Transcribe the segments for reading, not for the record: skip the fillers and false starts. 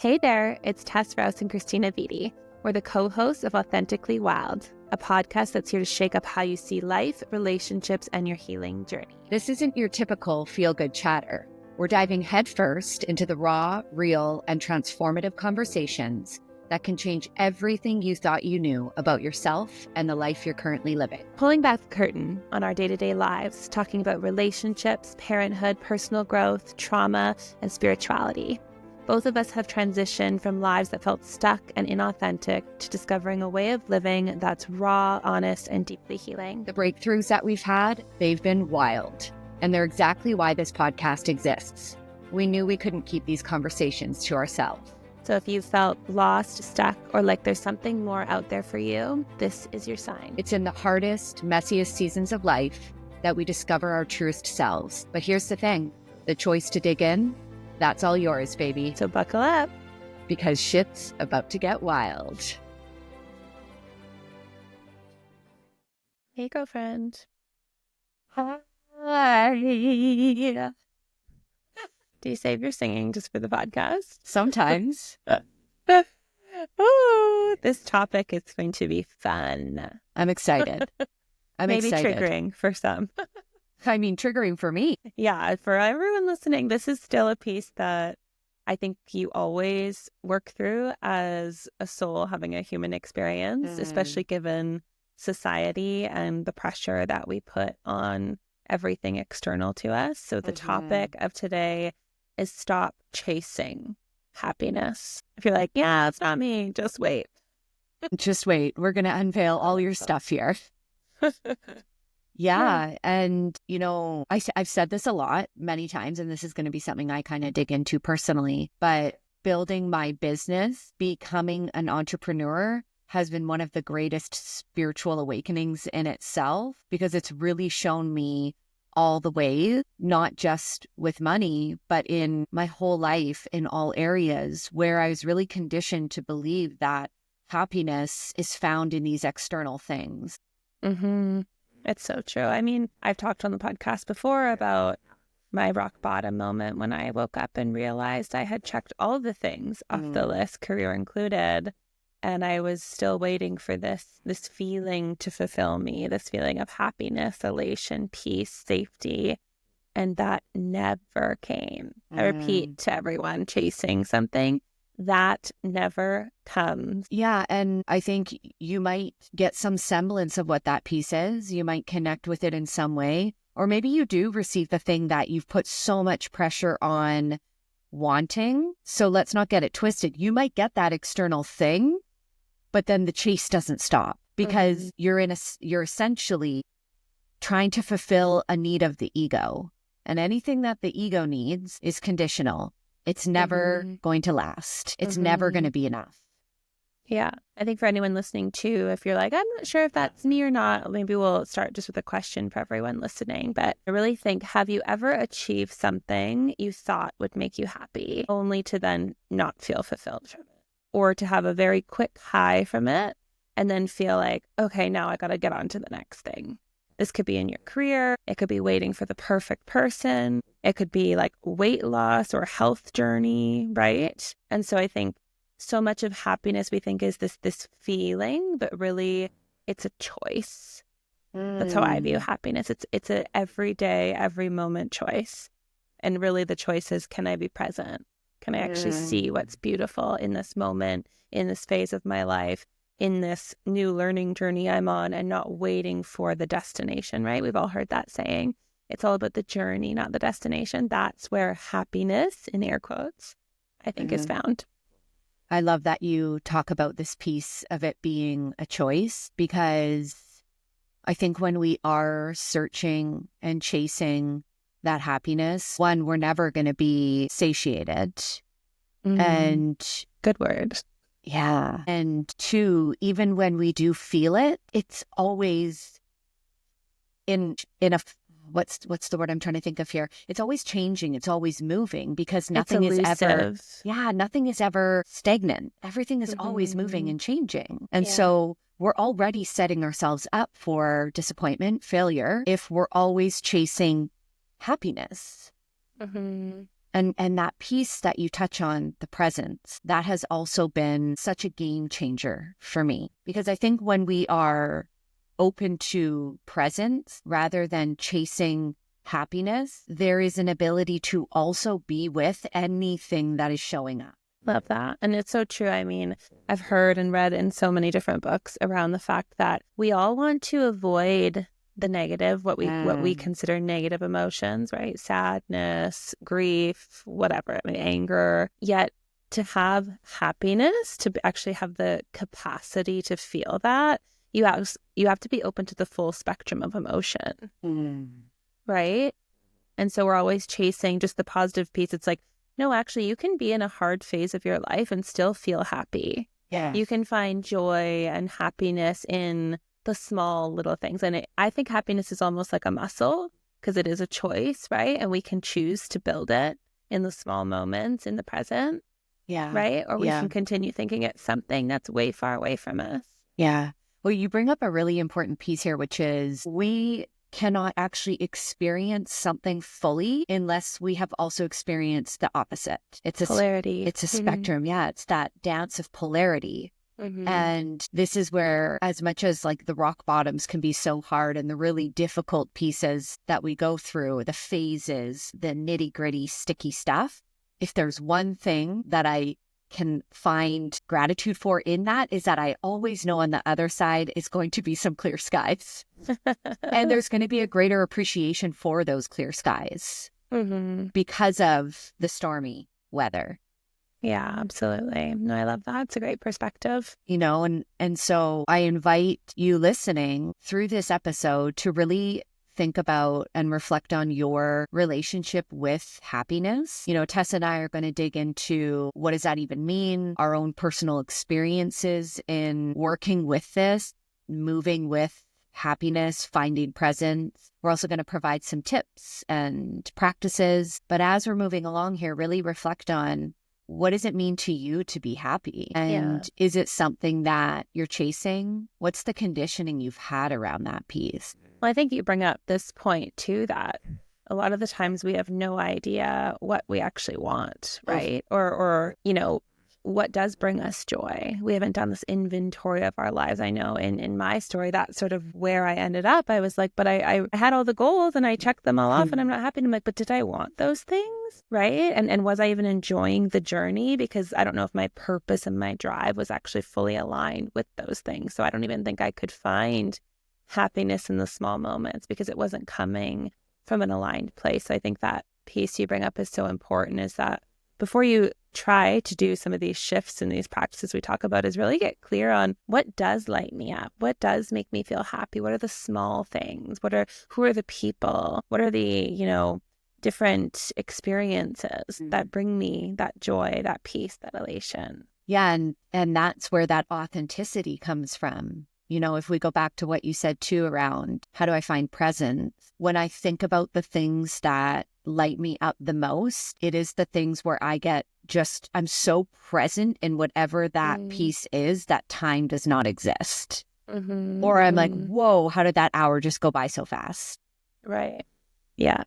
Hey there, it's Tess and Christina. We're the co-hosts of Authentically Wild, a podcast that's here to shake up how you see life, relationships, and your healing journey. This isn't your typical feel-good chatter. We're diving headfirst into the raw, real, and transformative conversations that can change everything you thought you knew about yourself and the life you're currently living. Pulling back the curtain on our day-to-day lives, talking about relationships, parenthood, personal growth, trauma, and spirituality. Both of us have transitioned from lives that felt stuck and inauthentic to discovering a way of living that's raw, honest, and deeply healing. The breakthroughs that we've had, they've been wild, and they're exactly why this podcast exists. We knew we couldn't keep these conversations to ourselves. So if you felt lost, stuck, or like there's something more out there for you, this is your sign. It's in the hardest, messiest seasons of life that we discover our truest selves. But here's the thing, the choice to dig in, that's all yours, baby. So buckle up, because shit's about to get wild. Hey, girlfriend. Hi. Do you save your singing just for the podcast? Sometimes. Ooh, this topic is going to be fun. I'm excited. Maybe triggering for some. I mean, triggering for me. Yeah, for everyone listening, this is still a piece that I think you always work through as a soul having a human experience, especially given society and the pressure that we put on everything external to us. So the topic of today is stop chasing happiness. If you're like, yeah, it's not me, just wait. Just wait. We're going to unveil all your stuff here. Yeah. And, you know, I've said this a lot, many times, and this is going to be something I kind of dig into personally, but building my business, becoming an entrepreneur has been one of the greatest spiritual awakenings in itself, because it's really shown me all the ways, not just with money, but in my whole life, in all areas where I was really conditioned to believe that happiness is found in these external things. Mm-hmm. It's so true. I mean, I've talked on the podcast before about my rock bottom moment when I woke up and realized I had checked all of the things off the list, career included, and I was still waiting for this feeling to fulfill me, this feeling of happiness, elation, peace, safety, and that never came. I repeat to everyone chasing something, that never comes. Yeah, and I think you might get some semblance of what that piece is. You might connect with it in some way. Or maybe you do receive the thing that you've put so much pressure on wanting. So let's not get it twisted. You might get that external thing, but then the chase doesn't stop, because you're essentially trying to fulfill a need of the ego. And anything that the ego needs is conditional. It's never going to last. It's never going to be enough. Yeah. I think for anyone listening too, if you're like, I'm not sure if that's me or not, maybe we'll start just with a question for everyone listening. But I really think, have you ever achieved something you thought would make you happy, only to then not feel fulfilled from it? Or to have a very quick high from it and then feel like, okay, now I got to get on to the next thing. This could be in your career. It could be waiting for the perfect person. It could be like weight loss or health journey, right? And so I think so much of happiness we think is this feeling, but really it's a choice. That's how I view happiness. It's a everyday, every moment choice. And really the choice is, can I be present? Can I actually see what's beautiful in this moment, in this phase of my life, in this new learning journey I'm on, and not waiting for the destination, right? We've all heard that saying. It's all about the journey, not the destination. That's where happiness, in air quotes, I think is found. I love that you talk about this piece of it being a choice, because I think when we are searching and chasing that happiness, one, we're never going to be satiated. And good word. Yeah. And two, even when we do feel it, it's always in a, what's the word I'm trying to think of here? It's always changing. It's always moving, because nothing is ever, nothing is ever stagnant. Everything is always moving and changing. And so we're already setting ourselves up for disappointment, failure, if we're always chasing happiness. And that piece that you touch on, the presence, that has also been such a game changer for me. Because I think when we are open to presence rather than chasing happiness, there is an ability to also be with anything that is showing up. Love that. And it's so true. I mean, I've heard and read in so many different books around the fact that we all want to avoid the negative, what we consider negative emotions, right? Sadness, grief, whatever, I mean, anger. Yet to have happiness, to actually have the capacity to feel that, you have to be open to the full spectrum of emotion, right? And so we're always chasing just the positive piece. It's like, no, actually, you can be in a hard phase of your life and still feel happy. Yeah. You can find joy and happiness in the small little things. And I think happiness is almost like a muscle because it is a choice, right? And we can choose to build it in the small moments in the present, right? Or we can continue thinking it's something that's way far away from us. Yeah. Well, you bring up a really important piece here, which is we cannot actually experience something fully unless we have also experienced the opposite. It's polarity. It's a spectrum. Yeah. It's that dance of polarity. And this is where, as much as like the rock bottoms can be so hard and the really difficult pieces that we go through, the phases, the nitty gritty, sticky stuff, if there's one thing that I can find gratitude for in that is that I always know on the other side is going to be some clear skies. And there's going to be a greater appreciation for those clear skies because of the stormy weather. Yeah, absolutely. No, I love that. It's a great perspective. You know, and so I invite you listening through this episode to really think about and reflect on your relationship with happiness. You know, Tess and I are going to dig into what does that even mean, our own personal experiences in working with this, moving with happiness, finding presence. We're also going to provide some tips and practices. But as we're moving along here, really reflect on what does it mean to you to be happy? And is it something that you're chasing? What's the conditioning you've had around that piece? Well, I think you bring up this point too, that a lot of the times we have no idea what we actually want, right? Or, you know, what does bring us joy. We haven't done this inventory of our lives. I know in my story, that's sort of where I ended up. I was like, but I had all the goals and I checked them all off and I'm not happy. And I'm like, but did I want those things? Right. And was I even enjoying the journey? Because I don't know if my purpose and my drive was actually fully aligned with those things. So I don't even think I could find happiness in the small moments because it wasn't coming from an aligned place. So I think that piece you bring up is so important, is that before you try to do some of these shifts and these practices we talk about, is really get clear on what does light me up, what does make me feel happy, what are the small things, who are the people, what are the, you know, different experiences that bring me that joy, that peace, that elation. Yeah, and that's where that authenticity comes from. You know, if we go back to what you said too around how do I find presence, when I think about the things that light me up the most, it is the things where I'm so present in whatever that piece is that time does not exist. Or I'm like, whoa, how did that hour just go by so fast? Right. Yeah.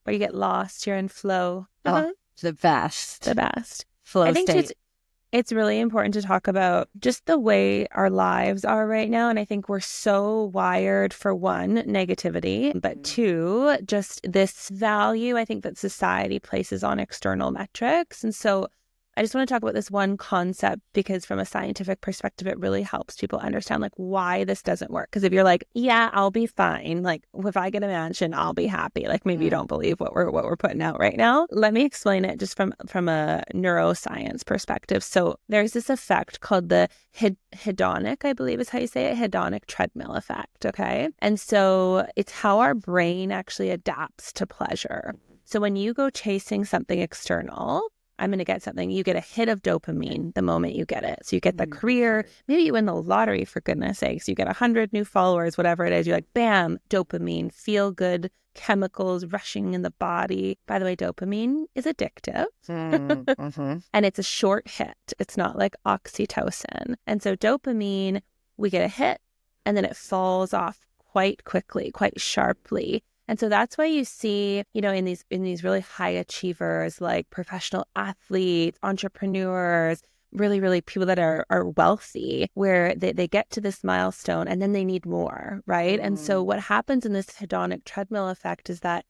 Or you get lost, you're in flow. Oh, the best. The best. Flow I think state. it's really important to talk about just the way our lives are right now. And I think we're so wired for one, negativity, but two, just this value I think that society places on external metrics. And so I just want to talk about this one concept because from a scientific perspective, it really helps people understand like why this doesn't work. Because if you're like, yeah, I'll be fine. Like if I get a mansion, I'll be happy. Like maybe you don't believe what we're putting out right now. Let me explain it just from a neuroscience perspective. So there's this effect called the hedonic, I believe is how you say it, hedonic treadmill effect. Okay. And so it's how our brain actually adapts to pleasure. So when you go chasing something external, I'm going to get something. You get a hit of dopamine the moment you get it. So you get the career, maybe you win the lottery for goodness sakes. You get 100 new followers, whatever it is. You're like, bam, dopamine, feel good chemicals rushing in the body. By the way, dopamine is addictive and it's a short hit. It's not like oxytocin. And so dopamine, we get a hit and then it falls off quite quickly, quite sharply. And so that's why you see, in these really high achievers, like professional athletes, entrepreneurs, really, really people that are wealthy, where they get to this milestone and then they need more, right? And so what happens in this hedonic treadmill effect is that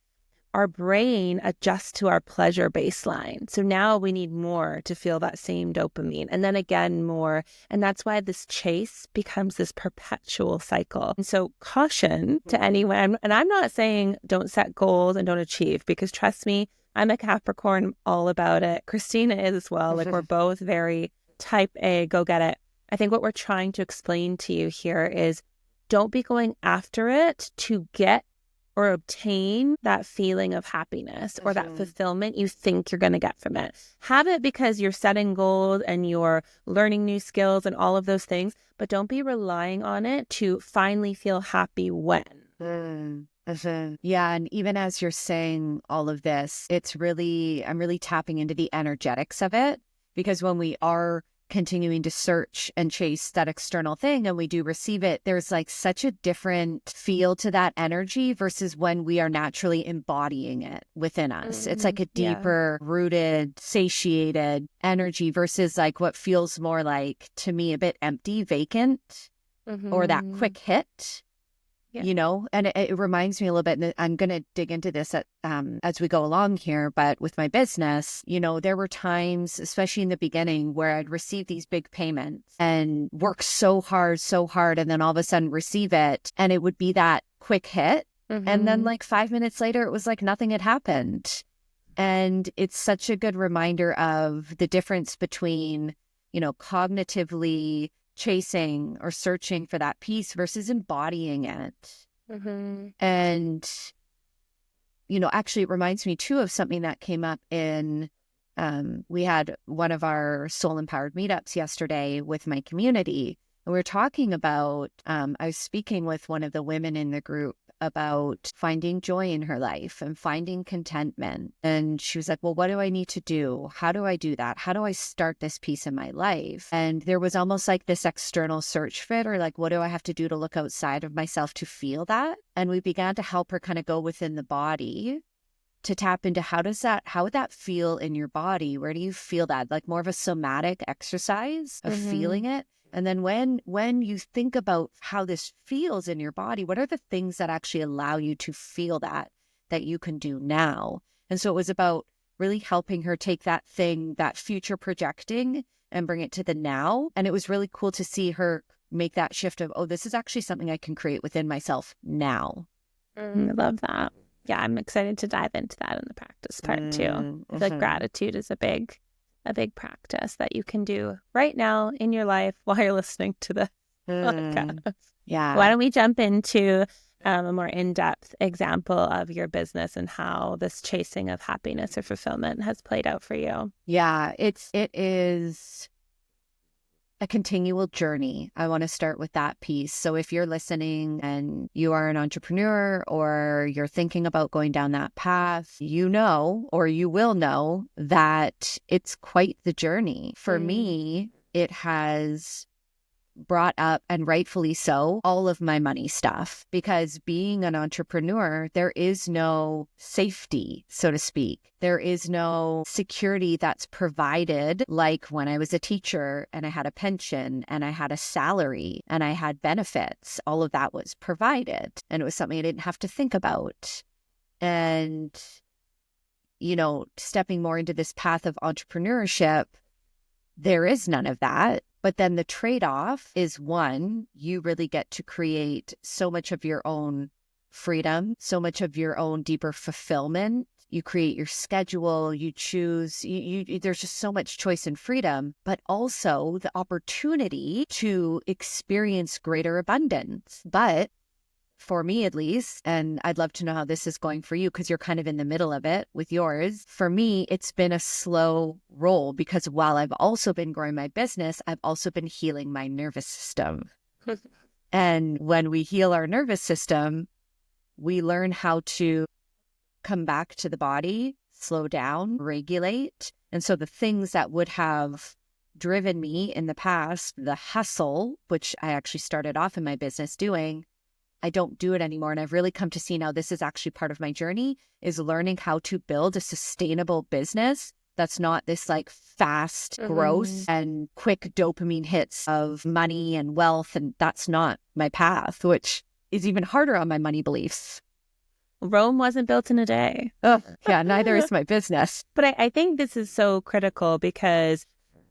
our brain adjusts to our pleasure baseline. So now we need more to feel that same dopamine, and then again more. And that's why this chase becomes this perpetual cycle. And so caution to anyone, and I'm not saying don't set goals and don't achieve, because trust me, I'm a Capricorn, all about it. Christina is as well. Like, we're both very type A, go get it. I think what we're trying to explain to you here is don't be going after it to get or obtain that feeling of happiness or that fulfillment you think you're going to get from it. Have it because you're setting goals and you're learning new skills and all of those things, but don't be relying on it to finally feel happy when. Yeah. And even as you're saying all of this, I'm really tapping into the energetics of it, because when we are continuing to search and chase that external thing and we do receive it, there's like such a different feel to that energy versus when we are naturally embodying it within us. It's like a deeper rooted, satiated energy versus like what feels more like, to me, a bit empty, vacant, or that quick hit. And it reminds me a little bit, and I'm going to dig into this as we go along here, but with my business, there were times, especially in the beginning, where I'd receive these big payments and work so hard, and then all of a sudden receive it. And it would be that quick hit. And then like 5 minutes later, it was like nothing had happened. And it's such a good reminder of the difference between, cognitively chasing or searching for that piece versus embodying it. And, actually it reminds me too of something that came up in, we had one of our soul empowered meetups yesterday with my community. And we were talking about, I was speaking with one of the women in the group about finding joy in her life and finding contentment. And she was like, well, what do I need to do? How do I do that? How do I start this piece in my life? And there was almost like this external search for it, or like, what do I have to do to look outside of myself to feel that? And we began to help her kind of go within the body to tap into how would that feel in your body? Where do you feel that? Like more of a somatic exercise of feeling it. And then when you think about how this feels in your body, what are the things that actually allow you to feel that you can do now? And so it was about really helping her take that thing, that future projecting, and bring it to the now. And it was really cool to see her make that shift of, oh, this is actually something I can create within myself now. I love that. Yeah, I'm excited to dive into that in the practice part too. I feel like gratitude is a big practice that you can do right now in your life while you're listening to the podcast. Yeah. Why don't we jump into a more in-depth example of your business and how this chasing of happiness or fulfillment has played out for you? Yeah, it is a continual journey. I want to start with that piece. So if you're listening and you are an entrepreneur or you're thinking about going down that path, or you will know that it's quite the journey. For me, it has brought up, and rightfully so, all of my money stuff, because being an entrepreneur, there is no safety, so to speak. There is no security that's provided like when I was a teacher and I had a pension and I had a salary and I had benefits. All of that was provided, and it was something I didn't have to think about. And, stepping more into this path of entrepreneurship, there is none of that. But then the trade-off is, one, you really get to create so much of your own freedom, so much of your own deeper fulfillment. You create your schedule, you choose, there's just so much choice and freedom, but also the opportunity to experience greater abundance. But for me, at least, and I'd love to know how this is going for you, because you're kind of in the middle of it with yours. For me, it's been a slow roll, because while I've also been growing my business, I've also been healing my nervous system. And when we heal our nervous system, we learn how to come back to the body, slow down, regulate. And so the things that would have driven me in the past, the hustle, which I actually started off in my business doing, I don't do it anymore. And I've really come to see now this is actually part of my journey, is learning how to build a sustainable business that's not this like fast growth and quick dopamine hits of money and wealth. And that's not my path, which is even harder on my money beliefs. Rome wasn't built in a day. Oh, yeah, neither is my business. But I think this is so critical because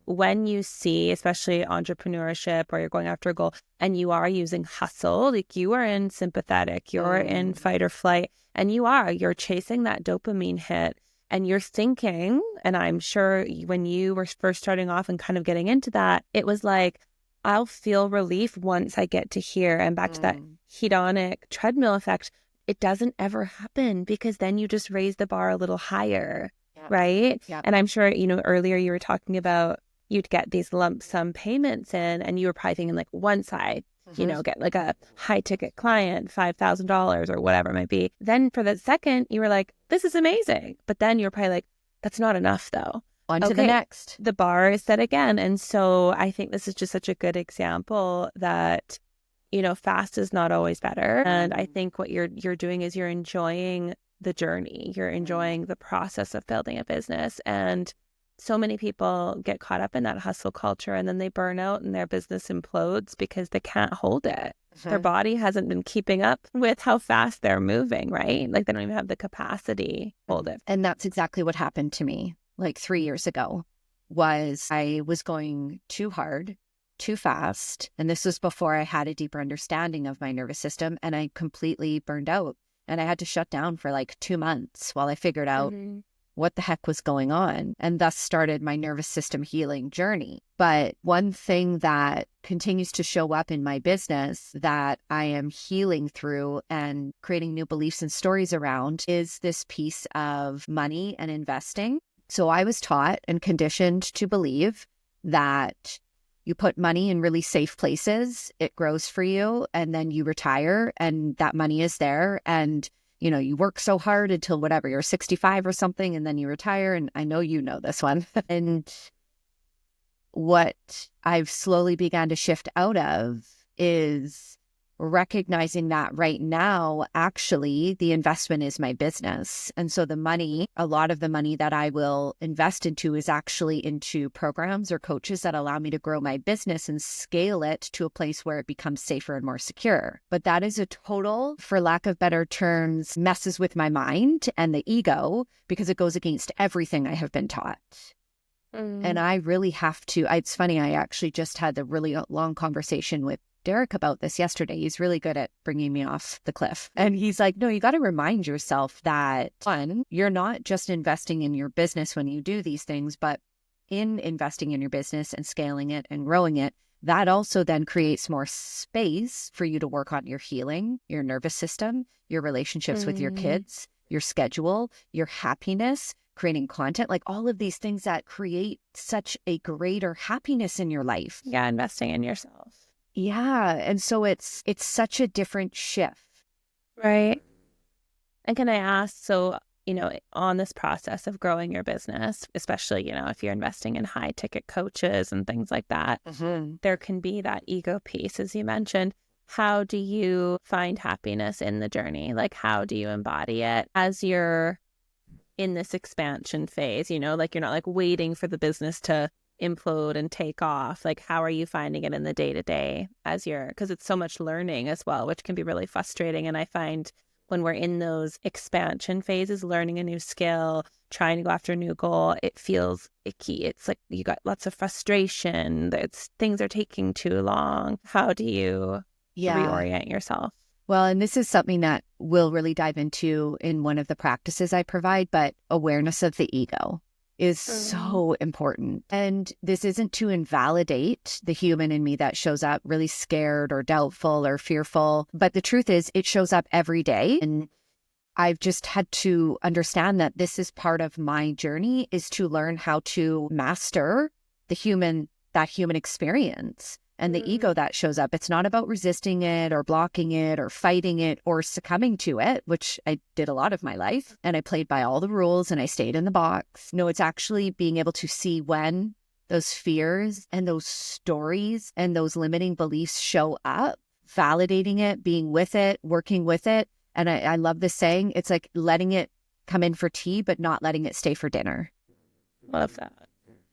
when you see, especially entrepreneurship or you're going after a goal and you are using hustle, like you are in sympathetic, you're in fight or flight, and you're chasing that dopamine hit and you're thinking, and I'm sure when you were first starting off and kind of getting into that, it was like, I'll feel relief once I get to here. And back to that hedonic treadmill effect, it doesn't ever happen because then you just raise the bar a little higher, right? And I'm sure, earlier you were talking about you'd get these lump sum payments in and you were probably thinking like one side, get like a high ticket client, $5,000 or whatever it might be. Then for the second, you were like, this is amazing. But then you're probably like, that's not enough though. On to the next. The bar is set again. And so I think this is just such a good example that fast is not always better. And I think what you're doing is you're enjoying the journey. You're enjoying the process of building a business. And so many people get caught up in that hustle culture and then they burn out and their business implodes because they can't hold it. Their body hasn't been keeping up with how fast they're moving, right? Like they don't even have the capacity to hold it. And that's exactly what happened to me like 3 years ago. Was I was going too hard, too fast. And this was before I had a deeper understanding of my nervous system, and I completely burned out. And I had to shut down for like 2 months while I figured out what the heck was going on, and thus started my nervous system healing journey. But one thing that continues to show up in my business that I am healing through and creating new beliefs and stories around is this piece of money and investing. So I was taught and conditioned to believe that you put money in really safe places, it grows for you, and then you retire and that money is there. And, you work so hard until whatever, you're 65 or something, and then you retire. And I know you know this one. And what I've slowly began to shift out of is recognizing that right now, actually, the investment is my business. And so the money, a lot of the money that I will invest into is actually into programs or coaches that allow me to grow my business and scale it to a place where it becomes safer and more secure. But that is a total, for lack of better terms, messes with my mind and the ego because it goes against everything I have been taught. And I really have to, it's funny, I actually just had a really long conversation with Derek about this yesterday. He's really good at bringing me off the cliff. And he's like, no, you got to remind yourself that, one, you're not just investing in your business when you do these things, but in investing in your business and scaling it and growing it, that also then creates more space for you to work on your healing, your nervous system, your relationships with your kids, your schedule, your happiness, creating content, like all of these things that create such a greater happiness in your life. Yeah, investing in yourself. Yeah. And so it's such a different shift. Right. And can I ask, so, on this process of growing your business, especially, if you're investing in high ticket coaches and things like that, there can be that ego piece, as you mentioned. How do you find happiness in the journey? Like, how do you embody it as you're in this expansion phase? Like you're not like waiting for the business to implode and take off. Like, how are you finding it in the day-to-day because it's so much learning as well, which can be really frustrating. And I find when we're in those expansion phases, learning a new skill, trying to go after a new goal, it feels icky. It's like you got lots of frustration. Things are taking too long. How do you reorient yourself? Well, and this is something that we'll really dive into in one of the practices I provide, but awareness of the ego is so important. And this isn't to invalidate the human in me that shows up really scared or doubtful or fearful. But the truth is, it shows up every day. And I've just had to understand that this is part of my journey, is to learn how to master that human experience. And the ego that shows up, it's not about resisting it or blocking it or fighting it or succumbing to it, which I did a lot of my life. And I played by all the rules and I stayed in the box. No, it's actually being able to see when those fears and those stories and those limiting beliefs show up, validating it, being with it, working with it. And I love this saying, it's like letting it come in for tea, but not letting it stay for dinner. Love that.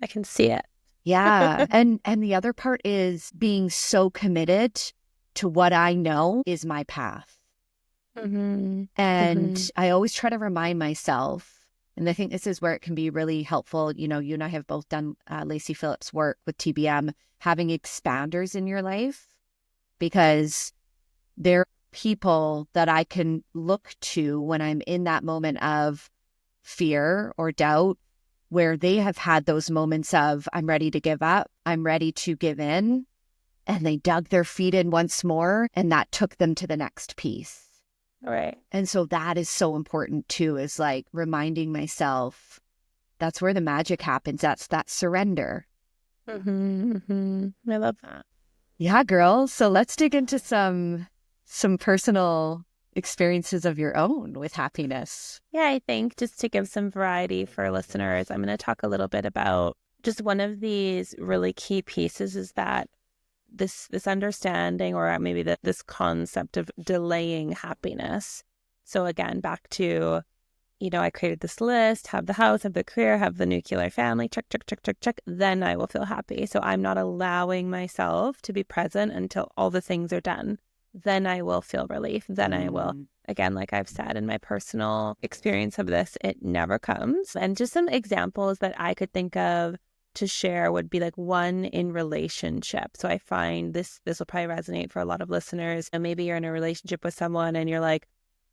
I can see it. Yeah. And the other part is being so committed to what I know is my path. Mm-hmm. And I always try to remind myself, and I think this is where it can be really helpful. You know, you and I have both done Lacey Phillips' work with TBM, having expanders in your life, because there are people that I can look to when I'm in that moment of fear or doubt, where they have had those moments of, I'm ready to give up, I'm ready to give in, and they dug their feet in once more, and that took them to the next piece. Right. And so that is so important too, is like reminding myself that's where the magic happens. That's that surrender. Mm-hmm. Mm-hmm. I love that. Yeah, girl. So let's dig into some personal experiences of your own with happiness. Yeah, I think just to give some variety for listeners, I'm going to talk a little bit about just one of these really key pieces is that this understanding, or maybe this concept of delaying happiness. So again, back to, I created this list, have the house, have the career, have the nuclear family, check, check, check, check, check, then I will feel happy. So I'm not allowing myself to be present until all the things are done. Then I will feel relief. Then I will, again, like I've said in my personal experience of this, it never comes. And just some examples that I could think of to share would be like one in relationship. So I find this will probably resonate for a lot of listeners. And maybe you're in a relationship with someone and you're like,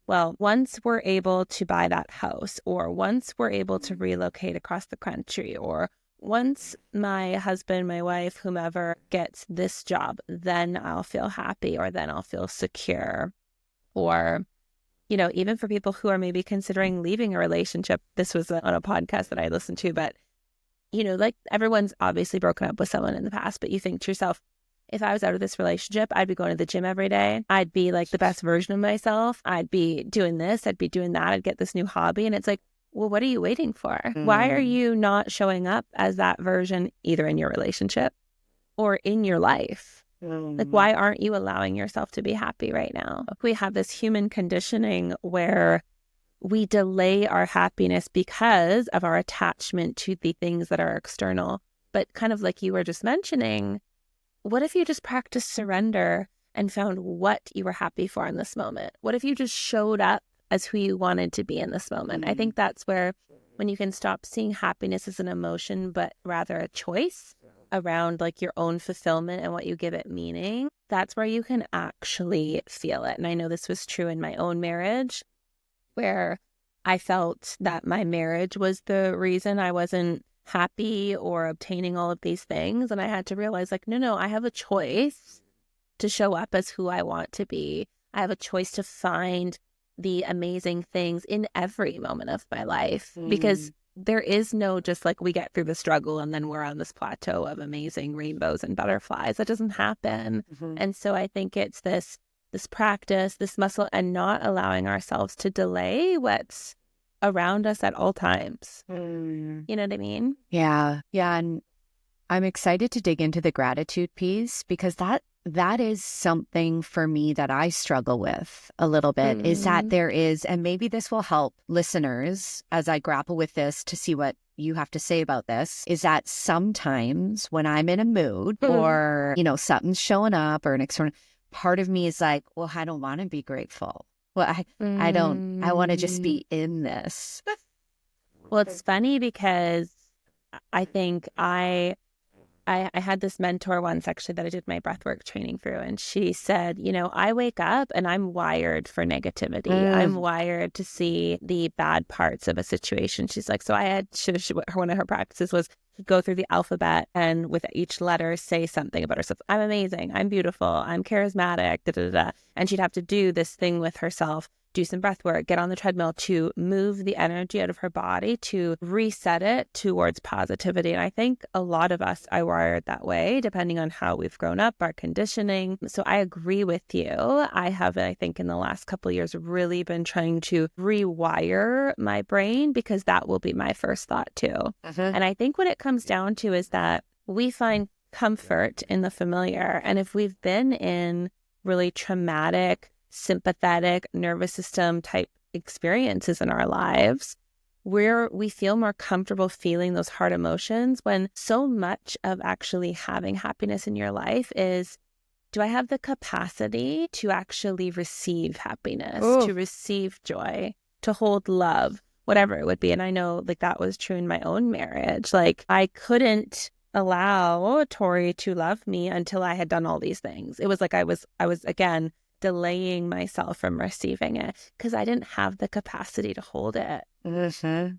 well, once we're able to buy that house, or once we're able to relocate across the country, or once my husband, my wife, whomever gets this job, then I'll feel happy, or then I'll feel secure. Or, even for people who are maybe considering leaving a relationship, this was on a podcast that I listened to, but like everyone's obviously broken up with someone in the past, but you think to yourself, if I was out of this relationship, I'd be going to the gym every day. I'd be like the best version of myself. I'd be doing this. I'd be doing that. I'd get this new hobby. And it's like, well, what are you waiting for? Why are you not showing up as that version either in your relationship or in your life? Like, why aren't you allowing yourself to be happy right now? We have this human conditioning where we delay our happiness because of our attachment to the things that are external. But kind of like you were just mentioning, what if you just practiced surrender and found what you were happy for in this moment? What if you just showed up as who you wanted to be in this moment? I think that's where, when you can stop seeing happiness as an emotion, but rather a choice around like your own fulfillment and what you give it meaning, that's where you can actually feel it. And I know this was true in my own marriage, where I felt that my marriage was the reason I wasn't happy or obtaining all of these things. And I had to realize, like, no, I have a choice to show up as who I want to be. I have a choice to find the amazing things in every moment of my life, because there is no just like we get through the struggle and then we're on this plateau of amazing rainbows and butterflies. That doesn't happen. And so I think it's this practice, this muscle, and not allowing ourselves to delay what's around us at all times. You know what I mean? Yeah. And I'm excited to dig into the gratitude piece, because that is something for me that I struggle with a little bit, is that there is, and maybe this will help listeners as I grapple with this to see what you have to say about this, is that sometimes when I'm in a mood or, something's showing up or an external part of me is like, well, I don't want to be grateful. Well, I want to just be in this. Well, it's funny because I think I had this mentor once actually that I did my breathwork training through, and she said, I wake up and I'm wired for negativity. I'm wired to see the bad parts of a situation. She's like, so I had, one of her practices was go through the alphabet and with each letter say something about herself. I'm amazing. I'm beautiful. I'm charismatic. Da, da, da, da. And she'd have to do this thing with herself, do some breath work, get on the treadmill to move the energy out of her body, to reset it towards positivity. And I think a lot of us are wired that way, depending on how we've grown up, our conditioning. So I agree with you. I have, I think in the last couple of years, really been trying to rewire my brain, because that will be my first thought too. And I think what it comes down to is that we find comfort in the familiar. And if we've been in really traumatic, sympathetic, nervous system type experiences in our lives, where we feel more comfortable feeling those hard emotions, when so much of actually having happiness in your life is, do I have the capacity to actually receive happiness, Ooh. to receive joy, to hold love, whatever it would be. And I know like that was true in my own marriage. Like I couldn't allow Tori to love me until I had done all these things. It was like I was again delaying myself from receiving it because I didn't have the capacity to hold it. Mm-hmm.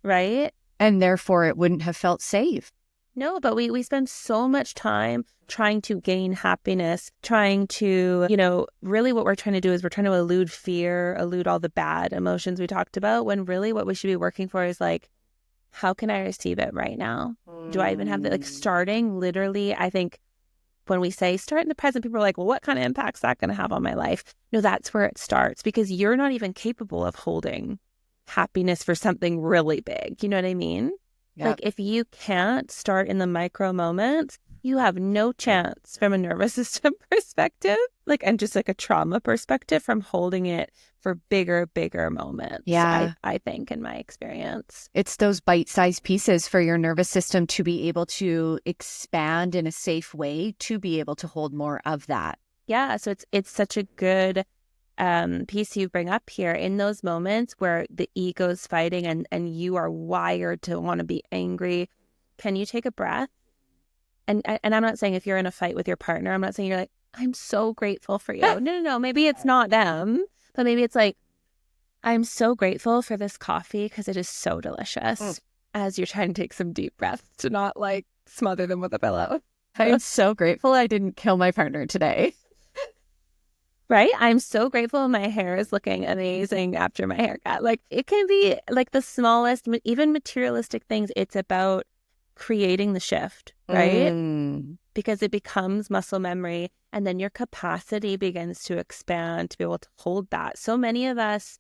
Right? And therefore it wouldn't have felt safe. No, but we spend so much time trying to gain happiness, trying to, you know, really what we're trying to do is we're trying to elude fear, elude all the bad emotions we talked about, when really what we should be working for is like, how can I receive it right now? Do I even have the, like, starting literally, I think when we say start in the present, people are like, well, what kind of impact's that going to have on my life? No, that's where it starts, because you're not even capable of holding happiness for something really big. You know what I mean? Yep. Like if you can't start in the micro moments, you have no chance from a nervous system perspective, like, and just like a trauma perspective from holding it for bigger moments. Yeah. I think in my experience. It's those bite-sized pieces for your nervous system to be able to expand in a safe way, to be able to hold more of that. Yeah. So it's such a good piece you bring up here in those moments where the ego's fighting and you are wired to want to be angry. Can you take a breath? And I'm not saying if you're in a fight with your partner, I'm not saying you're like, I'm so grateful for you. No. Maybe it's not them, but maybe it's like, I'm so grateful for this coffee because it is so delicious. As you're trying to take some deep breaths to not like smother them with a pillow. I'm so grateful I didn't kill my partner today. Right? I'm so grateful my hair is looking amazing after my haircut. Like it can be like the smallest, even materialistic things. It's about creating the shift, right? Because it becomes muscle memory, and then your capacity begins to expand to be able to hold that. So many of us,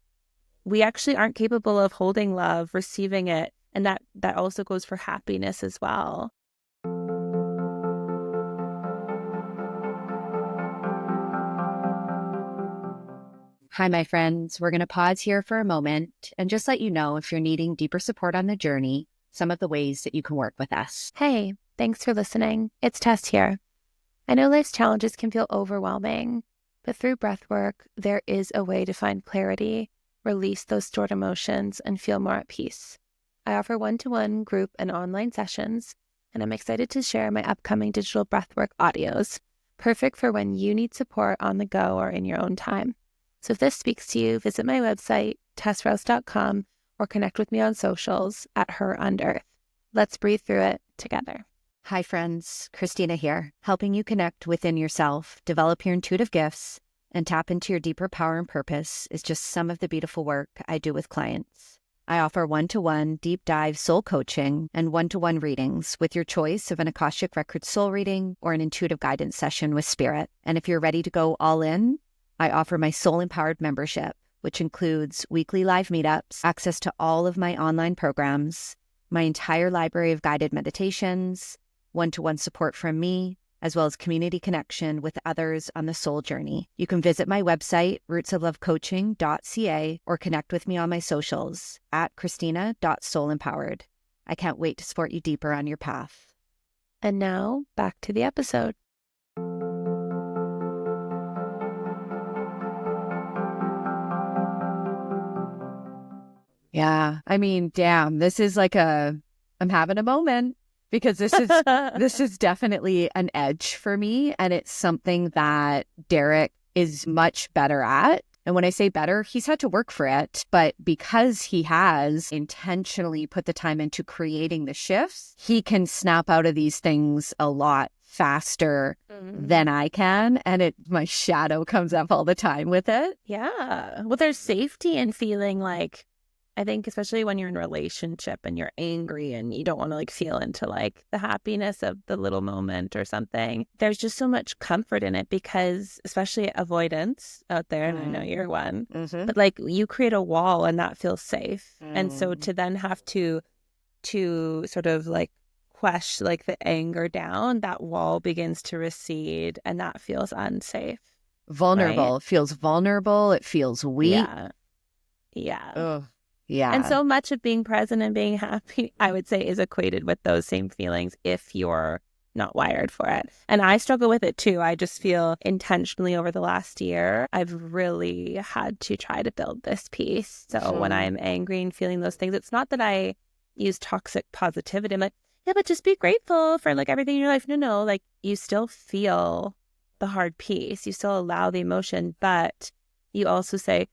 we actually aren't capable of holding love, receiving it. And that also goes for happiness as well. Hi, my friends. We're going to pause here for a moment and just let you know, if you're needing deeper support on the journey, some of the ways that you can work with us. Hey, thanks for listening. It's Tess here. I know life's challenges can feel overwhelming, but through breathwork, there is a way to find clarity, release those stored emotions, and feel more at peace. I offer one-to-one group and online sessions, and I'm excited to share my upcoming digital breathwork audios, perfect for when you need support on the go or in your own time. So if this speaks to you, visit my website, tessrouse.com, or connect with me on socials at @HerUnEarth. Let's breathe through it together. Hi, friends. Christina here, helping you connect within yourself, develop your intuitive gifts, and tap into your deeper power and purpose is just some of the beautiful work I do with clients. I offer one-to-one deep dive soul coaching and one-to-one readings with your choice of an Akashic Record soul reading or an intuitive guidance session with Spirit. And if you're ready to go all in, I offer my Soul Empowered membership, which includes weekly live meetups, access to all of my online programs, my entire library of guided meditations, one-to-one support from me, as well as community connection with others on the soul journey. You can visit my website, rootsoflovecoaching.ca, or connect with me on my socials at christina.soulempowered. I can't wait to support you deeper on your path. And now, back to the episode. Yeah, I mean, damn, this is like I'm having a moment, because this is definitely an edge for me, and it's something that Derek is much better at. And when I say better, he's had to work for it, but because he has intentionally put the time into creating the shifts, he can snap out of these things a lot faster than I can, and my shadow comes up all the time with it. Yeah. Well, there's safety in feeling like, I think especially when you're in a relationship and you're angry and you don't want to like feel into like the happiness of the little moment or something, there's just so much comfort in it, because especially avoidance out there, and I know you're one, but like you create a wall and that feels safe. And so to then have to sort of like quash like the anger down, that wall begins to recede and that feels unsafe. right? Vulnerable. It feels vulnerable. It feels weak. Yeah. Yeah. Oh, And yeah. so much of being present and being happy, I would say, is equated with those same feelings if you're not wired for it. And I struggle with it too. I just feel intentionally over the last year, I've really had to try to build this piece. So when Mhm. I'm angry and feeling those things, it's not that I use toxic positivity. I'm like, yeah, but just be grateful for like everything in your life. No, like you still feel the hard piece. You still allow the emotion, but you also say,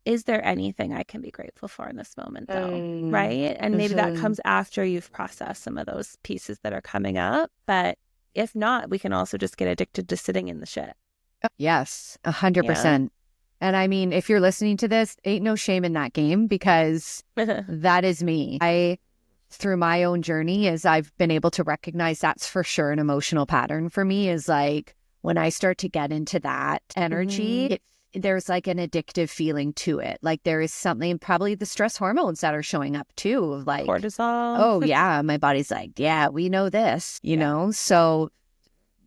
is there anything I can be grateful for in this moment, though? Right. And maybe that Mhm. comes after you've processed some of those pieces that are coming up. But if not, we can also just get addicted to sitting in the shit. Yes, Yeah. 100%. And I mean, if you're listening to this, ain't no shame in that game because that is me. Through my own journey, as I've been able to recognize that's for sure an emotional pattern for me is like when I start to get into that energy, Mhm. there's like an addictive feeling to it. Like there is something, probably the stress hormones that are showing up too, of like, Cortisol. oh yeah, my body's like, yeah, we know this, Yeah. So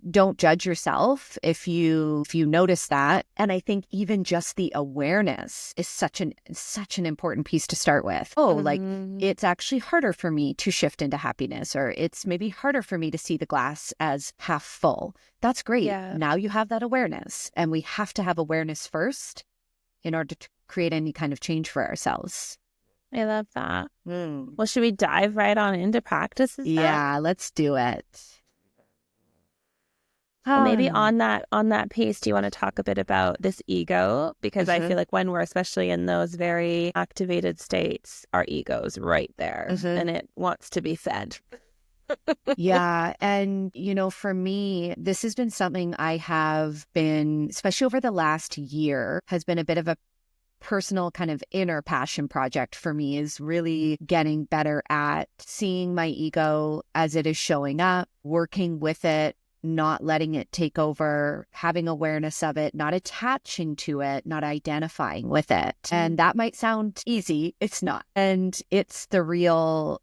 don't judge yourself if you notice that. And I think even just the awareness is such an important piece to start with. Oh, like Mhm. it's actually harder for me to shift into happiness, or it's maybe harder for me to see the glass as half full. That's great. Yeah. Now you have that awareness, and we have to have awareness first in order to create any kind of change for ourselves. I love that. Mm. Well, should we dive right on into practices then? Yeah, let's do it. Well, maybe Um, on that piece, do you want to talk a bit about this ego? Because I feel mhm, like when we're especially in those very activated states, our ego's right there mhm. and it wants to be fed. Yeah. And, for me, this has been something I have been, especially over the last year, has been a bit of a personal kind of inner passion project for me, is really getting better at seeing my ego as it is showing up, working with it, not letting it take over, having awareness of it, not attaching to it, not identifying with it. And that might sound easy. It's not. And it's the real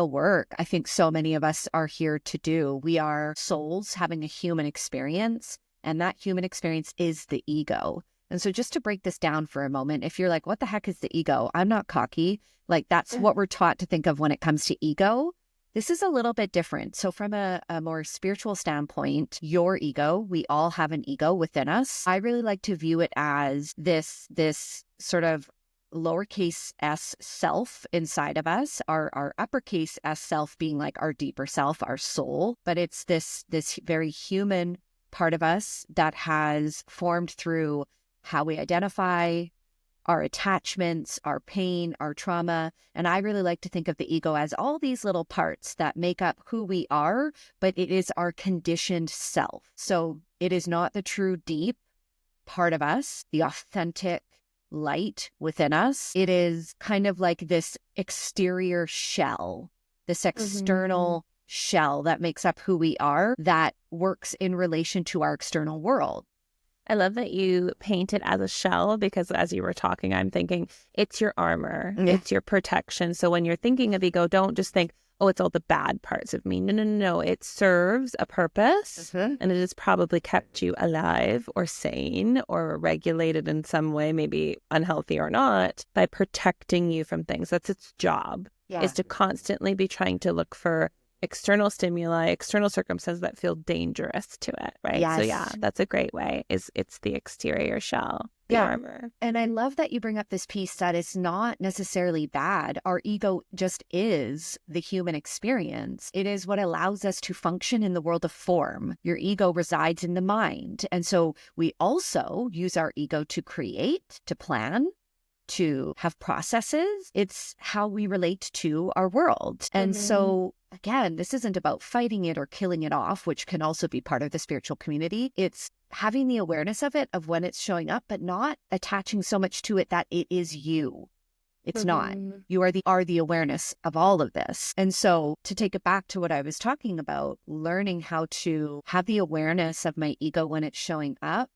work I think so many of us are here to do. We are souls having a human experience, and that human experience is the ego. And so just to break this down for a moment, if you're like, what the heck is the ego? I'm not cocky. Like that's what we're taught to think of when it comes to ego. This is a little bit different. So from a more spiritual standpoint, your ego, we all have an ego within us. I really like to view it as this sort of lowercase s self inside of us, our uppercase s self being like our deeper self, our soul. But it's this very human part of us that has formed through how we identify, our attachments, our pain, our trauma. And I really like to think of the ego as all these little parts that make up who we are, but it is our conditioned self. So it is not the true deep part of us, the authentic light within us. It is kind of like this exterior shell, this Mhm. external shell that makes up who we are, that works in relation to our external world. I love that you paint it as a shell because as you were talking, I'm thinking it's your armor, Yeah. it's your protection. So when you're thinking of ego, don't just think, oh, it's all the bad parts of me. No, no, no, no. It serves a purpose Mhm. and it has probably kept you alive or sane or regulated in some way, maybe unhealthy or not, by protecting you from things. That's its job, is Yeah. to constantly be trying to look for external stimuli, external circumstances that feel dangerous to it, right? So yeah, Yes. that's a great way. Is it's the exterior shell, the Yeah. armor. And I love that you bring up this piece that it's not necessarily bad. Our ego just is the human experience. It is what allows us to function in the world of form. Your ego resides in the mind. And so we also use our ego to create, to plan, to have processes. It's how we relate to our world. And Mm-hmm. so, again, this isn't about fighting it or killing it off, which can also be part of the spiritual community. It's having the awareness of it, of when it's showing up, but not attaching so much to it that it is you. It's not. Mm-hmm. You are the awareness of all of this. And so to take it back to what I was talking about, learning how to have the awareness of my ego when it's showing up,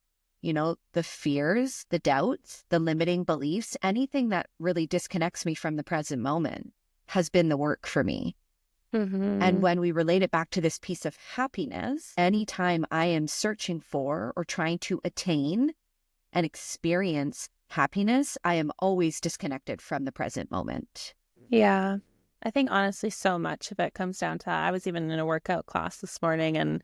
the fears, the doubts, the limiting beliefs, anything that really disconnects me from the present moment has been the work for me. And Mm-hmm. when we relate it back to this piece of happiness, anytime I am searching for or trying to attain and experience happiness, I am always disconnected from the present moment. Yeah. I think honestly, so much of it comes down to, I was even in a workout class this morning and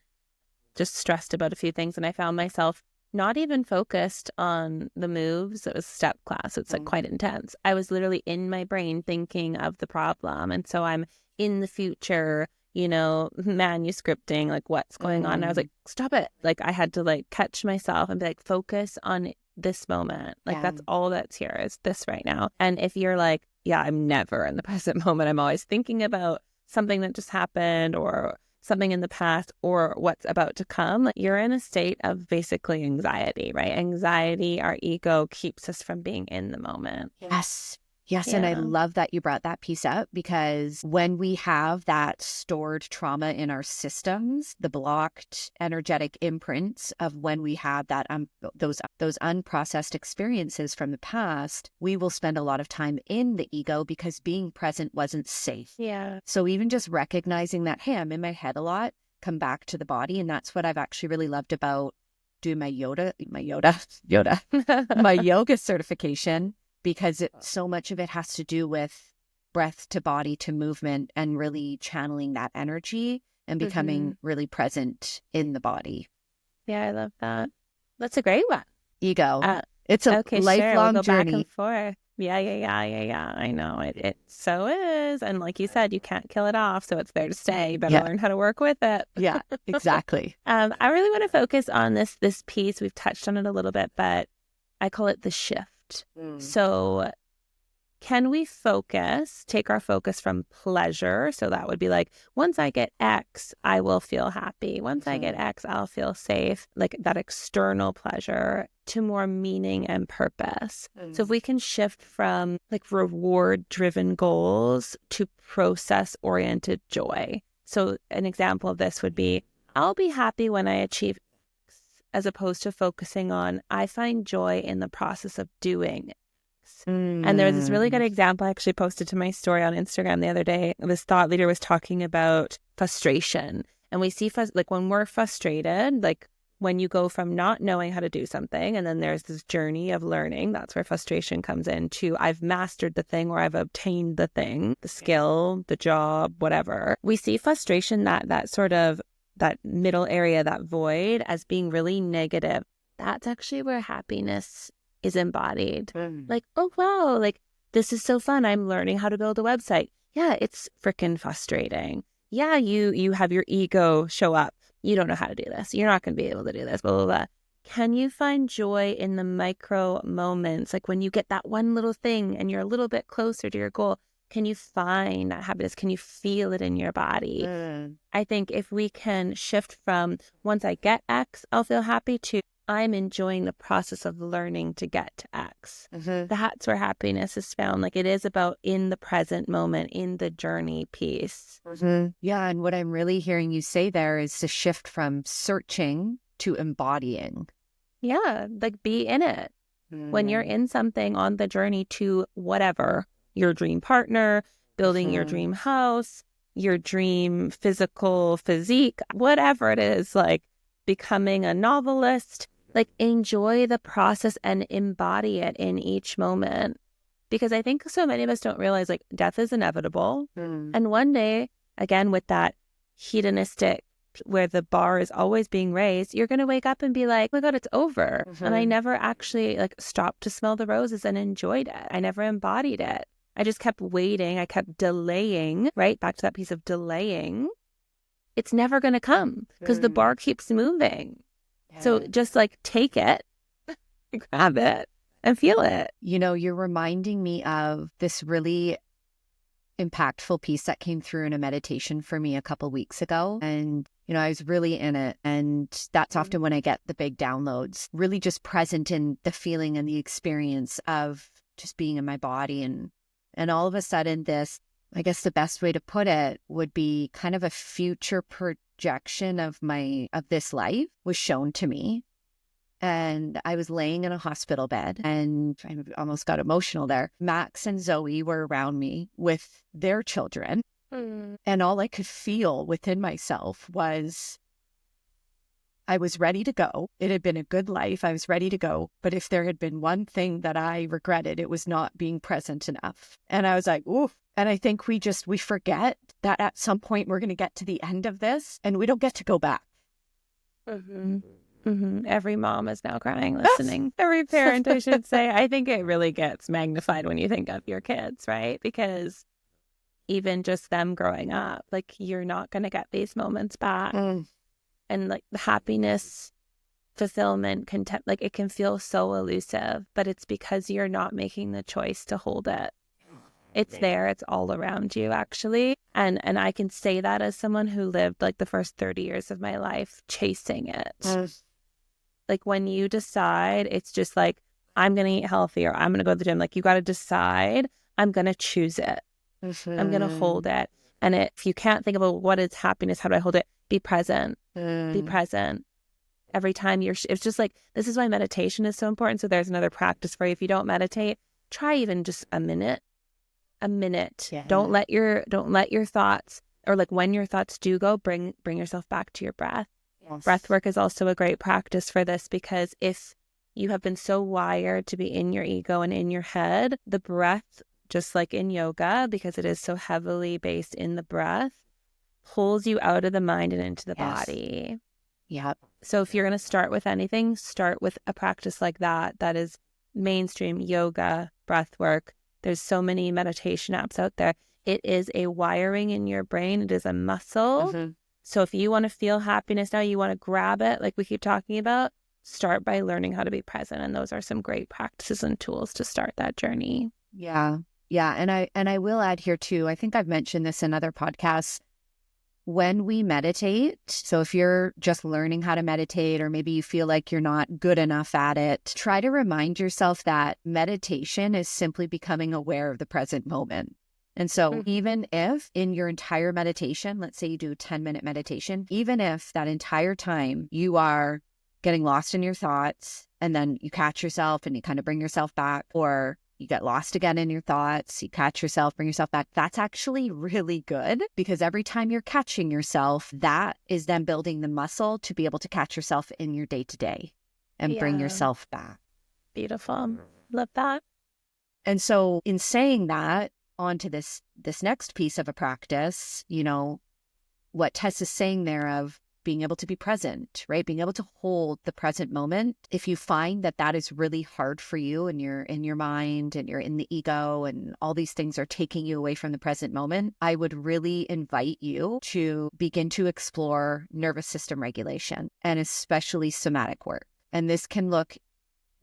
just stressed about a few things. And I found myself not even focused on the moves. It was step class. It's like quite intense. I was literally in my brain thinking of the problem. And so I'm in the future, manuscripting like what's going on. And I was like, stop it. Like I had to like catch myself and be like, focus on this moment. Like Yeah. that's all that's here is this right now. And if you're like, yeah, I'm never in the present moment. I'm always thinking about something that just happened or something in the past or what's about to come, like you're in a state of basically anxiety, right? Anxiety, our ego keeps us from being in the moment. Yes. Yes. And I Yeah. love that you brought that piece up, because when we have that stored trauma in our systems, the blocked energetic imprints of when we have that those unprocessed experiences from the past, we will spend a lot of time in the ego because being present wasn't safe. Yeah. So even just recognizing that, hey, I'm in my head a lot, come back to the body. And that's what I've actually really loved about doing my my yoga certification, because so much of it has to do with breath to body to movement and really channeling that energy and becoming really present in the body. Yeah, I love that. That's a great one. Ego. Uh, It's a okay, sure. We'll lifelong go back journey. and forth. Yeah. I know it so is. And like you said, you can't kill it off. So it's there to stay. You better Yeah. learn how to work with it. Yeah, exactly. I really want to focus on this piece. We've touched on it a little bit, but I call it the shift. So can we take our focus from pleasure? So that would be like, once I get X, I will feel happy. Once I get X, I'll feel safe, like that external pleasure, to more meaning and purpose. So if we can shift from like reward driven goals to process oriented joy. So an example of this would be, I'll be happy when I achieve X, as opposed to focusing on, I find joy in the process of doing. And there was this really good example I actually posted to my story on Instagram the other day. This thought leader was talking about frustration. And we see like when we're frustrated, like when you go from not knowing how to do something, and then there's this journey of learning, that's where frustration comes in, to I've mastered the thing or I've obtained the thing, the skill, the job, whatever. We see frustration, that sort of that middle area, that void, as being really negative. That's actually where happiness is embodied. Like, oh wow, like this is so fun. I'm learning how to build a website. Yeah, it's freaking frustrating. Yeah, you have your ego show up. You don't know how to do this. You're not going to be able to do this, blah, blah, blah. Can you find joy in the micro moments? Like when you get that one little thing and you're a little bit closer to your goal, can you find that happiness? Can you feel it in your body? I think if we can shift from, once I get X, I'll feel happy, to I'm enjoying the process of learning to get to X. That's where happiness is found. Like it is about in the present moment, in the journey piece. Yeah. And what I'm really hearing you say there is to shift from searching to embodying. Yeah, like be in it. When you're in something on the journey to whatever, your dream partner, building your dream house, your dream physique, whatever it is, like becoming a novelist, like enjoy the process and embody it in each moment. Because I think so many of us don't realize like death is inevitable. And one day, again, with that hedonistic, where the bar is always being raised, you're going to wake up and be like, oh my God, it's over. And I never actually like stopped to smell the roses and enjoyed it. I never embodied it. I just kept waiting. I kept delaying, right? Back to that piece of delaying. It's never going to come because the bar keeps moving. So just like take it, grab it, and feel it. You know, you're reminding me of this really impactful piece that came through in a meditation for me a couple weeks ago. And, you know, I was really in it. And that's often when I get the big downloads, really just present in the feeling and the experience of just being in my body. And all of a sudden this, I guess the best way to put it would be kind of a future projection of this life was shown to me. And I was laying in a hospital bed and I almost got emotional there. Max and Zoe were around me with their children. And all I could feel within myself was I was ready to go. It had been a good life. I was ready to go. But if there had been one thing that I regretted, it was not being present enough. And I was like, oof. And I think we forget that at some point we're going to get to the end of this and we don't get to go back. Every mom is now crying, listening. Every parent, I should say. I think it really gets magnified when you think of your kids, right? Because even just them growing up, like you're not going to get these moments back. And like the happiness, fulfillment, content, like it can feel so elusive, but it's because you're not making the choice to hold it. It's there. It's all around you, actually. And I can say that as someone who lived like the first 30 years of my life chasing it. Like when you decide, it's just like, I'm going to eat healthy or I'm going to go to the gym. Like you got to decide, I'm going to choose it. I'm going to hold it. And if you can't think about what is happiness, how do I hold it? Be present. Be present. Every time it's just like, this is why meditation is so important. So there's another practice for you. If you don't meditate, try even just a minute. Yeah. Don't let your thoughts, or like when your thoughts do go, bring yourself back to your breath. Yes. Breath work is also a great practice for this, because if you have been so wired to be in your ego and in your head, the breath, just like in yoga, because it is so heavily based in the breath, pulls you out of the mind and into the body. Yep. So if you're going to start with anything, start with a practice like that is mainstream yoga, breath work. There's so many meditation apps out there. It is a wiring in your brain. It is a muscle. So if you want to feel happiness now, you want to grab it, like we keep talking about, start by learning how to be present. And those are some great practices and tools to start that journey. Yeah. Yeah. And I will add here too, I think I've mentioned this in other podcasts. When we meditate, so if you're just learning how to meditate, or maybe you feel like you're not good enough at it, try to remind yourself that meditation is simply becoming aware of the present moment. And so even if in your entire meditation, let's say you do a 10-minute meditation, even if that entire time you are getting lost in your thoughts and then you catch yourself and you kind of bring yourself back, or you get lost again in your thoughts, you catch yourself, bring yourself back. That's actually really good, because every time you're catching yourself, that is then building the muscle to be able to catch yourself in your day-to-day and bring yourself back. Beautiful. Love that. And so in saying that, on to this next piece of a practice, you know, what Tess is saying there of being able to be present, right? Being able to hold the present moment. If you find that that is really hard for you and you're in your mind and you're in the ego and all these things are taking you away from the present moment, I would really invite you to begin to explore nervous system regulation, and especially somatic work. And this can look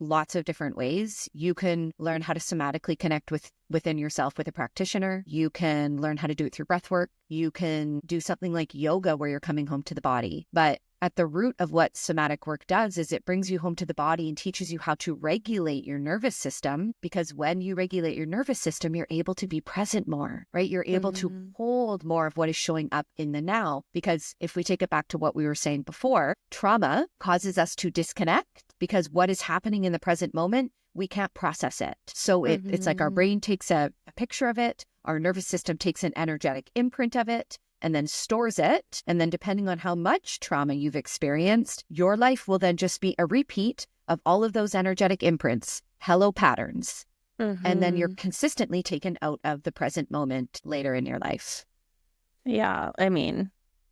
lots of different ways. You can learn how to somatically connect within yourself with a practitioner. You can learn how to do it through breath work. You can do something like yoga where you're coming home to the body. But at the root of what somatic work does is it brings you home to the body and teaches you how to regulate your nervous system, because when you regulate your nervous system, you're able to be present more, right? You're able to hold more of what is showing up in the now. Because if we take it back to what we were saying before, trauma causes us to disconnect, because what is happening in the present moment, we can't process it. So it's like our brain takes a picture of it, our nervous system takes an energetic imprint of it, and then stores it. And then depending on how much trauma you've experienced, your life will then just be a repeat of all of those energetic imprints, hello patterns. And then you're consistently taken out of the present moment later in your life. Yeah. I mean,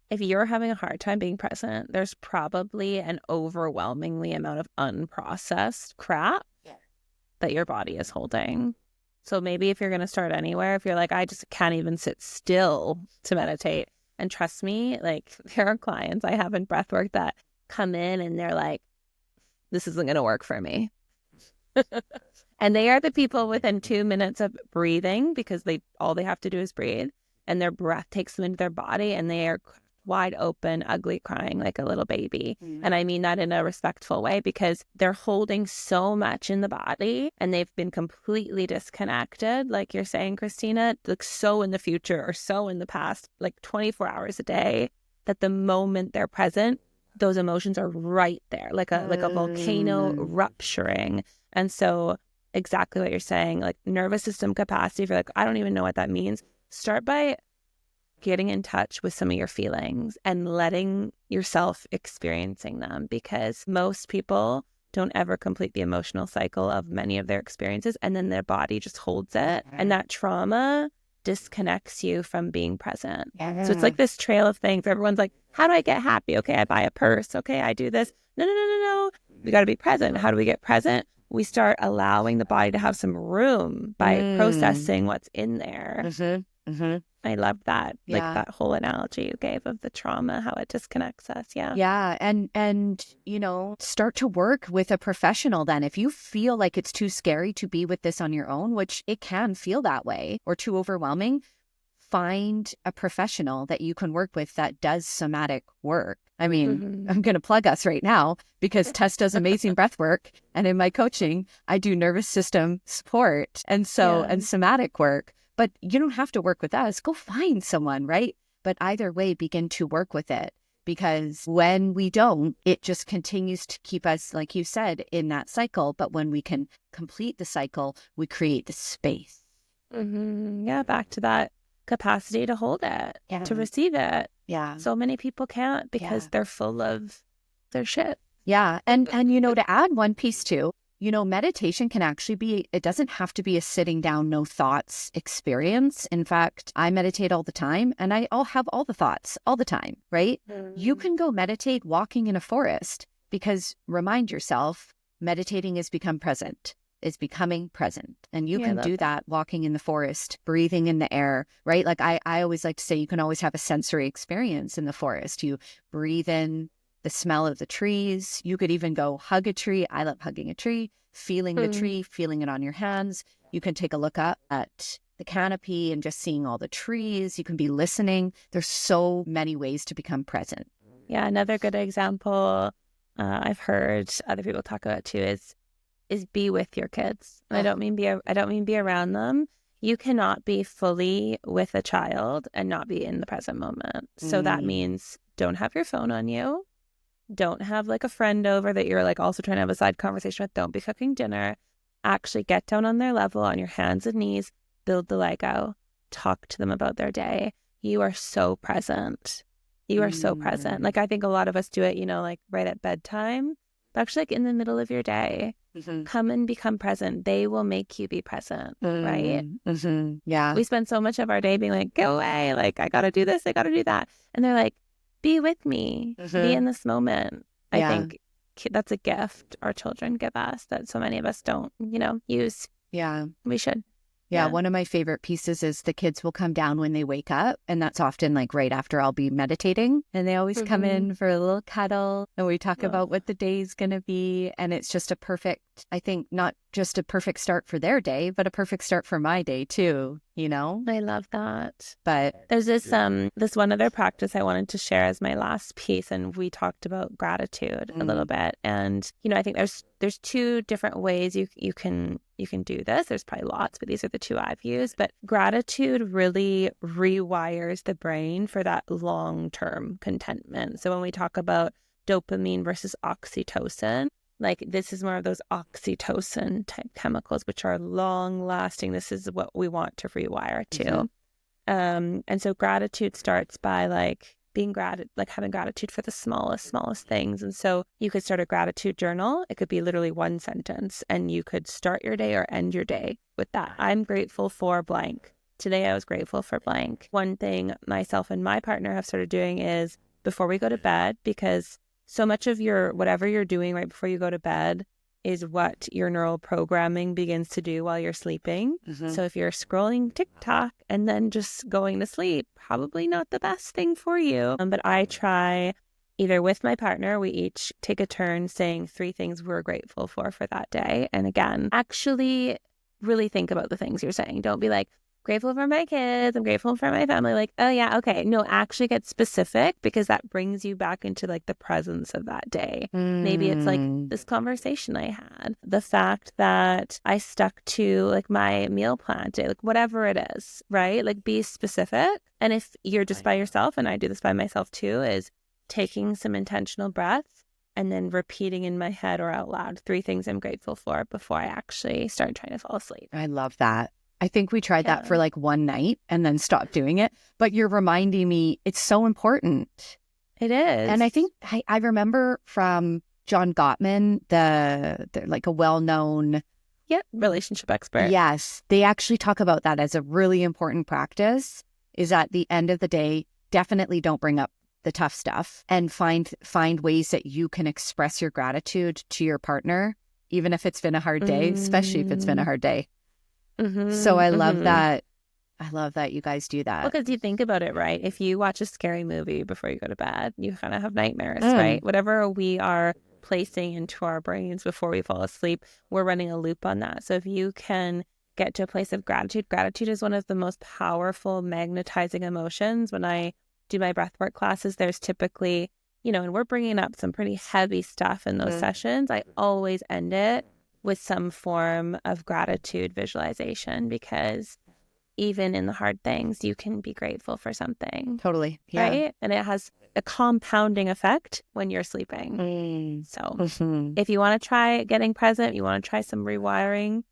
if you're having a hard time being present, there's probably an overwhelmingly amount of unprocessed crap that your body is holding. So maybe if you're going to start anywhere, if you're like, I just can't even sit still to meditate. And trust me, like there are clients I have in breathwork that come in and they're like, this isn't going to work for me. And they are the people within 2 minutes of breathing, because all they have to do is breathe, and their breath takes them into their body and they are wide open, ugly, crying like a little baby. And I mean that in a respectful way, because they're holding so much in the body and they've been completely disconnected, like you're saying, Christina, like so in the future or so in the past, like 24 hours a day, that the moment they're present, those emotions are right there, like a volcano rupturing. And so exactly what you're saying, like nervous system capacity, if you're like, I don't even know what that means, start by getting in touch with some of your feelings and letting yourself experiencing them, because most people don't ever complete the emotional cycle of many of their experiences, and then their body just holds it. And that trauma disconnects you from being present. So it's like this trail of things. Everyone's like, how do I get happy? Okay, I buy a purse. Okay, I do this. No. We got to be present. How do we get present? We start allowing the body to have some room by processing what's in there. I love that. Like that whole analogy you gave of the trauma, how it disconnects us. Yeah. Yeah. And, you know, start to work with a professional then. If you feel like it's too scary to be with this on your own, which it can feel that way, or too overwhelming, find a professional that you can work with that does somatic work. I mean, I'm going to plug us right now because Tess does amazing breath work. And in my coaching, I do nervous system support and somatic work. But you don't have to work with us. Go find someone, right? But either way, begin to work with it. Because when we don't, it just continues to keep us, like you said, in that cycle. But when we can complete the cycle, we create the space. Yeah, back to that capacity to hold it, to receive it. Yeah. So many people can't because they're full of their shit. Yeah. And you know, to add one piece too, you know, meditation can actually be, it doesn't have to be a sitting down, no thoughts experience. In fact, I meditate all the time and I'll have all the thoughts all the time, right? You can go meditate walking in a forest, because remind yourself, meditating is becoming present. And you can do that walking in the forest, breathing in the air, right? Like I always like to say, you can always have a sensory experience in the forest. You breathe in the smell of the trees. You could even go hug a tree. I love hugging a tree, feeling the tree, feeling it on your hands. You can take a look up at the canopy and just seeing all the trees. You can be listening. There's so many ways to become present. Yeah, another good example I've heard other people talk about too is be with your kids. And I don't mean be around them. You cannot be fully with a child and not be in the present moment. So that means don't have your phone on you. Don't have like a friend over that you're like also trying to have a side conversation with. Don't be cooking dinner. Actually get down on their level on your hands and knees, build the Lego, talk to them about their day. You are so present. You are so present. Like I think a lot of us do it, you know, like right at bedtime, but actually like in the middle of your day, come and become present. They will make you be present, right? Yeah. We spend so much of our day being like, go away. Like I got to do this. I got to do that. And they're like, be with me, be in this moment. I think that's a gift our children give us that so many of us don't, you know, use. Yeah. We should. Yeah. One of my favorite pieces is the kids will come down when they wake up. And that's often like right after I'll be meditating. And they always come in for a little cuddle. And we talk about what the day's going to be. And it's just a perfect, I think, not just a perfect start for their day, but a perfect start for my day too, you know? I love that. But there's this one other practice I wanted to share as my last piece, and we talked about gratitude a little bit. And you know, I think there's two different ways you can do this. There's probably lots, but these are the two I've used. But gratitude really rewires the brain for that long-term contentment. So when we talk about dopamine versus oxytocin, like this is more of those oxytocin type chemicals, which are long lasting. This is what we want to rewire to. And so gratitude starts by like being having gratitude for the smallest things. And so you could start a gratitude journal. It could be literally one sentence, and you could start your day or end your day with that. I'm grateful for blank. Today I was grateful for blank. One thing myself and my partner have started doing is before we go to bed, because so much of whatever you're doing right before you go to bed is what your neural programming begins to do while you're sleeping. So if you're scrolling TikTok and then just going to sleep, probably not the best thing for you. But I try either with my partner, we each take a turn saying 3 things we're grateful for that day. And again, actually really think about the things you're saying. Don't be like, grateful for my kids, I'm grateful for my family. Like, oh yeah, okay. No, actually get specific, because that brings you back into like the presence of that day. Maybe it's like this conversation I had, the fact that I stuck to like my meal plan today, like whatever it is, right? Like be specific. And if you're just by yourself, and I do this by myself too, is taking some intentional breaths and then repeating in my head or out loud 3 things I'm grateful for before I actually start trying to fall asleep. I love that. I think we tried that for Yeah. like one night and then stopped doing it. But you're reminding me it's so important. It is. And I think I remember from John Gottman, the like a well-known relationship expert. Yes, they actually talk about that as a really important practice, is at the end of the day, definitely don't bring up the tough stuff and find ways that you can express your gratitude to your partner, even if it's been a hard day, especially if it's been a hard day. So I love that. I love that you guys do that. Well, because you think about it, right? If you watch a scary movie before you go to bed, you kind of have nightmares, right? Whatever we are placing into our brains before we fall asleep, we're running a loop on that. So if you can get to a place of gratitude, gratitude is one of the most powerful magnetizing emotions. When I do my breathwork classes, there's typically, and we're bringing up some pretty heavy stuff in those sessions. I always end it with some form of gratitude visualization, because even in the hard things, you can be grateful for something. Totally. Yeah. Right? And it has a compounding effect when you're sleeping. So if you want to try getting present, you want to try some rewiring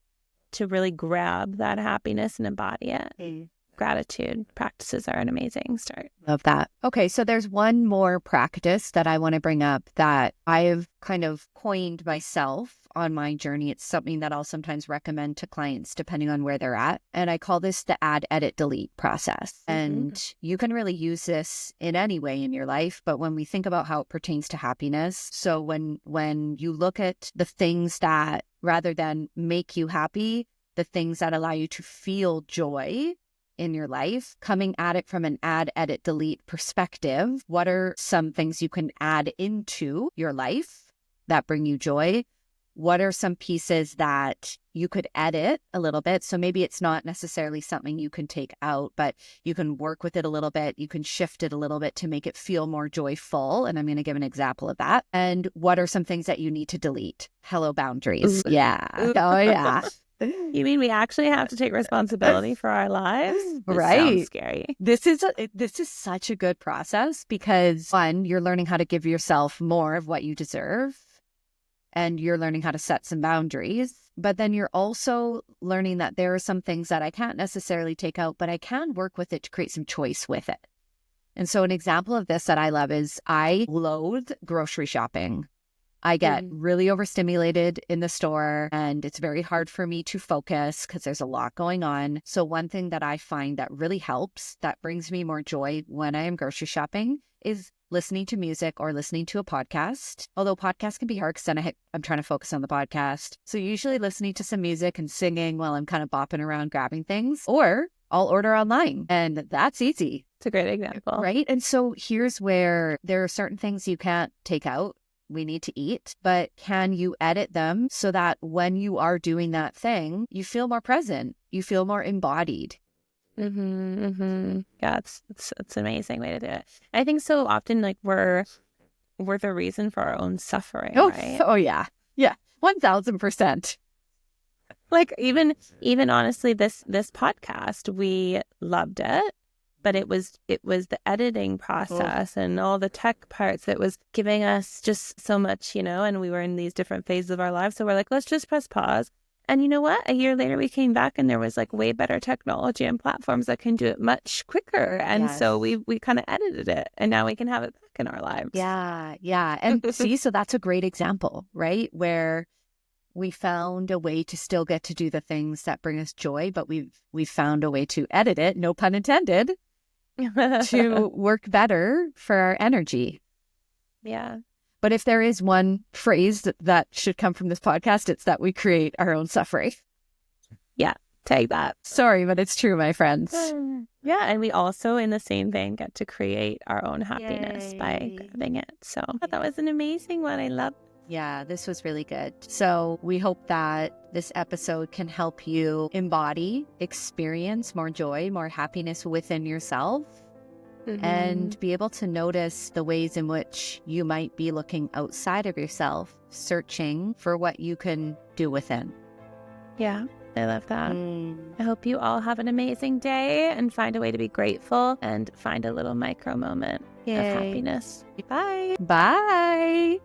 to really grab that happiness and embody it. Gratitude practices are an amazing start. Love that. Okay, so there's one more practice that I want to bring up that I've kind of coined myself on my journey. It's something that I'll sometimes recommend to clients depending on where they're at. And I call this the add, edit, delete process. And you can really use this in any way in your life. But when we think about how it pertains to happiness, so when you look at the things that, rather than make you happy, the things that allow you to feel joy in your life, coming at it from an add, edit, delete perspective, what are some things you can add into your life that bring you joy? What are some pieces that you could edit a little bit? So maybe it's not necessarily something you can take out, but you can work with it a little bit. You can shift it a little bit to make it feel more joyful. And I'm going to give an example of that. And what are some things that you need to delete? Hello, boundaries. Yeah. Oh, yeah. You mean we actually have to take responsibility for our lives? This Right. sounds scary. This is such a good process because, one, you're learning how to give yourself more of what you deserve, and you're learning how to set some boundaries. But then you're also learning that there are some things that I can't necessarily take out, but I can work with it to create some choice with it. And so an example of this that I love is I loathe grocery shopping. I get really overstimulated in the store, and it's very hard for me to focus because there's a lot going on. So one thing that I find that really helps, that brings me more joy when I am grocery shopping, is listening to music or listening to a podcast. Although podcasts can be hard because then I'm trying to focus on the podcast. So usually listening to some music and singing while I'm kind of bopping around grabbing things, or I'll order online, and that's easy. It's a great example. Right? And so here's where there are certain things you can't take out. We need to eat, but can you edit them so that when you are doing that thing, you feel more present, you feel more embodied? Yeah, it's an amazing way to do it. I think so often, like, we're the reason for our own suffering, right? Oh yeah. Yeah. 1000%. Like even honestly, this podcast, we loved it. But it was the editing process and all the tech parts that was giving us just so much, and we were in these different phases of our lives. So we're like, let's just press pause. And you know what? A year later, we came back and there was like way better technology and platforms that can do it much quicker. And so we kind of edited it, and now we can have it back in our lives. Yeah. Yeah. And see, so that's a great example, right? Where we found a way to still get to do the things that bring us joy, but we've found a way to edit it, no pun intended, to work better for our energy. Yeah. But if there is one phrase that should come from this podcast, it's that we create our own suffering. Yeah. Take that. Sorry, but it's true, my friends. Yeah. And we also, in the same vein, get to create our own happiness by grabbing it. So that was an amazing one. I love. Yeah, this was really good. So we hope that this episode can help you embody, experience more joy, more happiness within yourself, and be able to notice the ways in which you might be looking outside of yourself, searching for what you can do within. Yeah, I love that. I hope you all have an amazing day and find a way to be grateful and find a little micro moment of happiness. Bye. Bye.